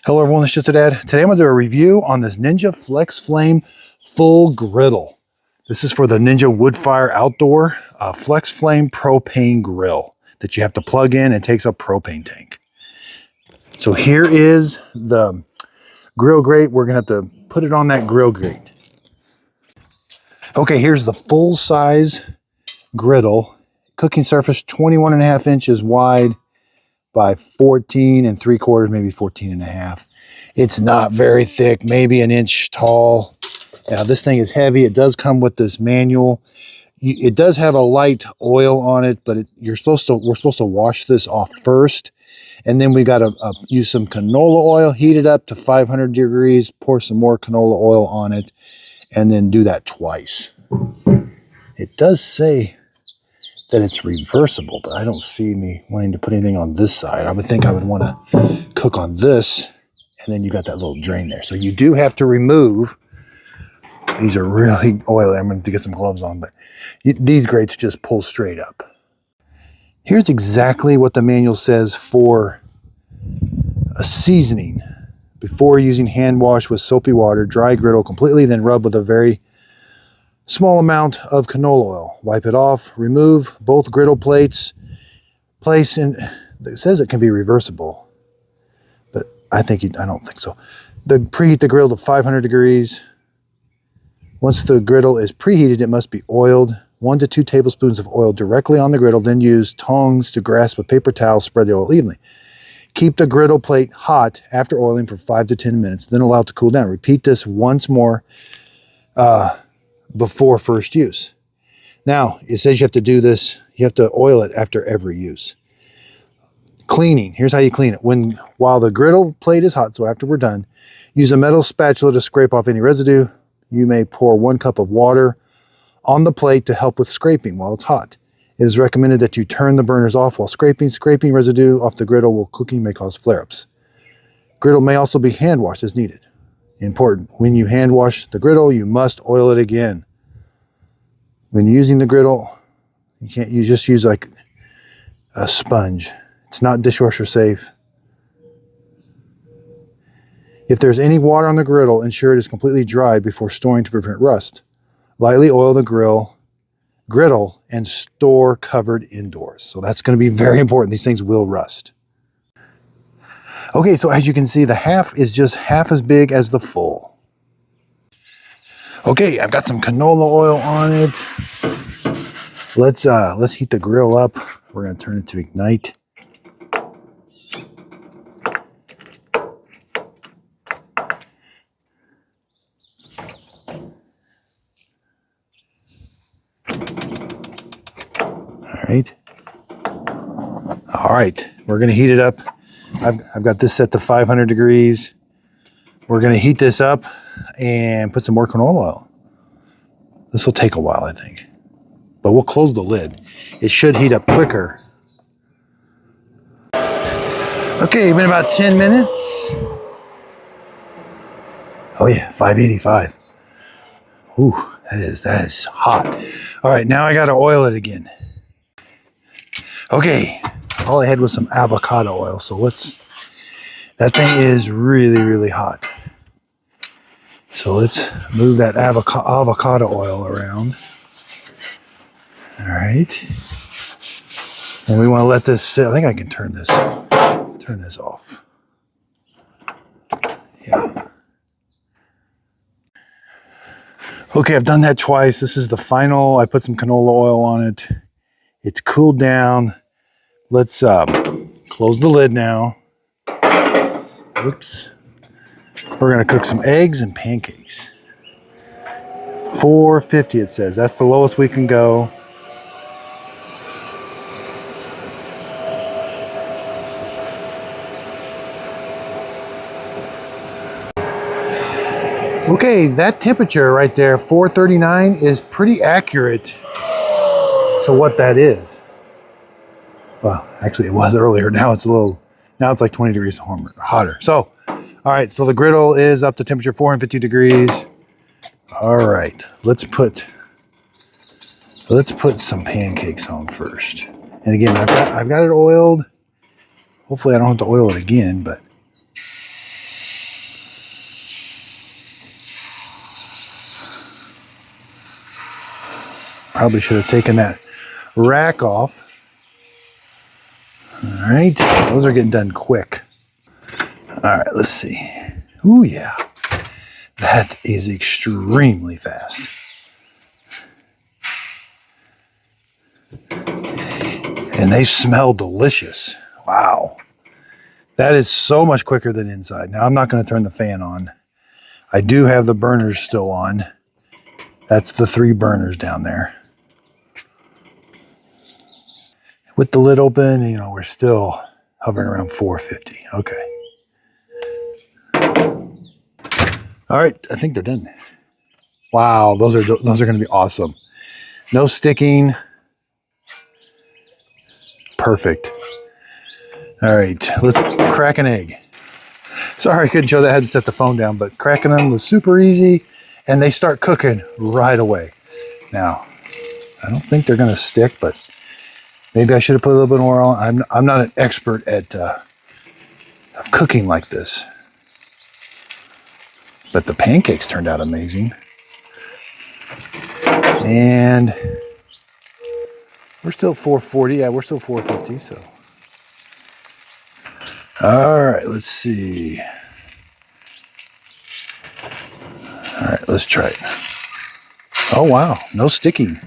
Hello everyone, it's Just a Dad. Today I'm going to do a review on this Ninja FlexFlame full griddle. This is for the Ninja Woodfire Outdoor FlexFlame propane grill that you have to plug in and takes a propane tank. So here is the grill grate. We're going to have to put it on that grill grate. Okay, here's the full size griddle. Cooking surface 21.5 inches wide by 14 3/4, maybe 14.5. It's not very thick, maybe an inch tall. Now this thing is heavy. It does come with this manual. It does have a light oil on it, but we're supposed to wash this off first, and then we got to use some canola oil, heat it up to 500 degrees, pour some more canola oil on it, and then do that twice. It does say that it's reversible, but I don't see me wanting to put anything on this side. I would think I would want to cook on this, and then you got that little drain there. So you do have to remove. These are really oily. I'm going to get some gloves on, but these grates just pull straight up. Here's exactly what the manual says for a seasoning. Before using hand wash with soapy water, dry griddle completely, then rub with a very small amount of canola oil. Wipe it off, remove both griddle plates, place in, it says it can be reversible, but I don't think so. Preheat the griddle to 500 degrees. Once the griddle is preheated, it must be oiled. 1 to 2 tablespoons of oil directly on the griddle, then use tongs to grasp a paper towel, spread the oil evenly. Keep the griddle plate hot after oiling for 5 to 10 minutes, then allow it to cool down. Repeat this once more before first use. Now, it says you have to do this, you have to oil it after every use. Cleaning, here's how you clean it. While the griddle plate is hot, so after we're done, use a metal spatula to scrape off any residue. You may pour 1 cup of water on the plate to help with scraping while it's hot. It is recommended that you turn the burners off while scraping. Scraping residue off the griddle while cooking may cause flare-ups. Griddle may also be hand washed as needed. Important, when you hand wash the griddle, you must oil it again. When using the griddle, you just use like a sponge. It's not dishwasher safe. If there's any water on the griddle, ensure it is completely dried before storing to prevent rust. Lightly oil the griddle and store covered indoors. So that's going to be very important. These things will rust. Okay, so as you can see, the half is just half as big as the full. Okay, I've got some canola oil on it. Let's heat the grill up. We're going to turn it to ignite. All right, we're going to heat it up. I've got this set to 500 degrees. We're going to heat this up and put some more canola oil. This will take a while, I think, but we'll close the lid. It should heat up quicker. Okay, been about 10 minutes. Oh yeah, 585. Ooh, that is hot. All right, now I got to oil it again. Okay, all I had was some avocado oil, so that thing is really, really hot. So let's move that avocado oil around. All right. And we want to let this sit. I think I can turn this off. Yeah. Okay, I've done that twice. This is the final. I put some canola oil on it. It's cooled down. Let's close the lid now. Oops. We're going to cook some eggs and pancakes. 450 it says. That's the lowest we can go. Okay, that temperature right there, 439, is pretty accurate to what that is. Well, actually it was earlier. Now it's like 20 degrees hotter. So, all right, so the griddle is up to temperature 450 degrees. All right, let's put some pancakes on first. And again, I've got it oiled. Hopefully I don't have to oil it again, but Probably should have taken that rack off. All right, those are getting done quick. All right, let's see. Ooh, yeah. That is extremely fast. And they smell delicious. Wow. That is so much quicker than inside. Now, I'm not going to turn the fan on. I do have the burners still on. That's the 3 burners down there. With the lid open, you know, we're still hovering around 450. Okay. All right, I think they're done. Wow, those are going to be awesome. No sticking. Perfect. All right, let's crack an egg. Sorry I couldn't show that. I had to set the phone down, but cracking them was super easy, and they start cooking right away. Now, I don't think they're going to stick, but maybe I should have put a little bit more on. I'm not an expert at cooking like this, but the pancakes turned out amazing. And we're still 440. Yeah, we're still 450. So, all right, let's see. All right, let's try it. Oh wow, no sticking.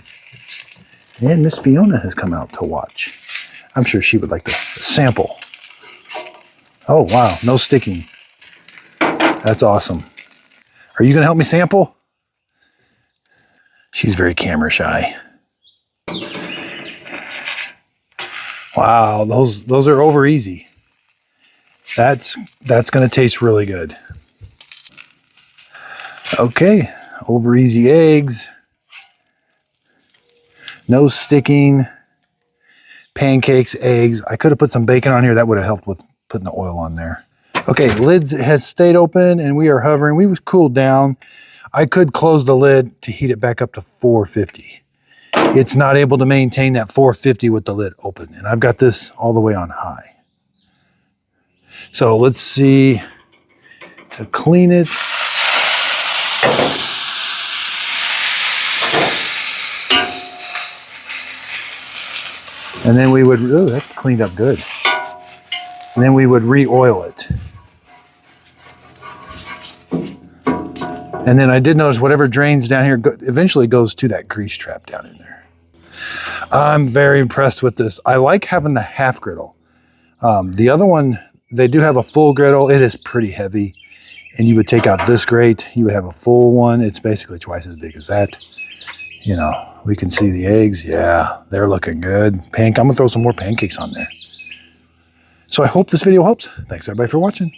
And Miss Fiona has come out to watch. I'm sure she would like to sample. Oh wow, no sticking. That's awesome. Are you gonna help me sample? She's very camera shy. Wow, those are over easy. That's gonna taste really good. Okay, over easy eggs. No sticking. Pancakes, eggs. I could have put some bacon on here. That would have helped with putting the oil on there. Okay, lids has stayed open and we are hovering. We was cooled down. I could close the lid to heat it back up to 450. It's not able to maintain that 450 with the lid open. And I've got this all the way on high. So let's see, to clean it. And then we would, oh, that cleaned up good. And then we would re-oil it. And then I did notice whatever drains down here eventually goes to that grease trap down in there. I'm very impressed with this. I like having the half griddle. The other one, they do have a full griddle. It is pretty heavy. And you would take out this grate. You would have a full one. It's basically twice as big as that. You know, we can see the eggs. Yeah, they're looking good. I'm gonna throw some more pancakes on there. So I hope this video helps. Thanks everybody for watching.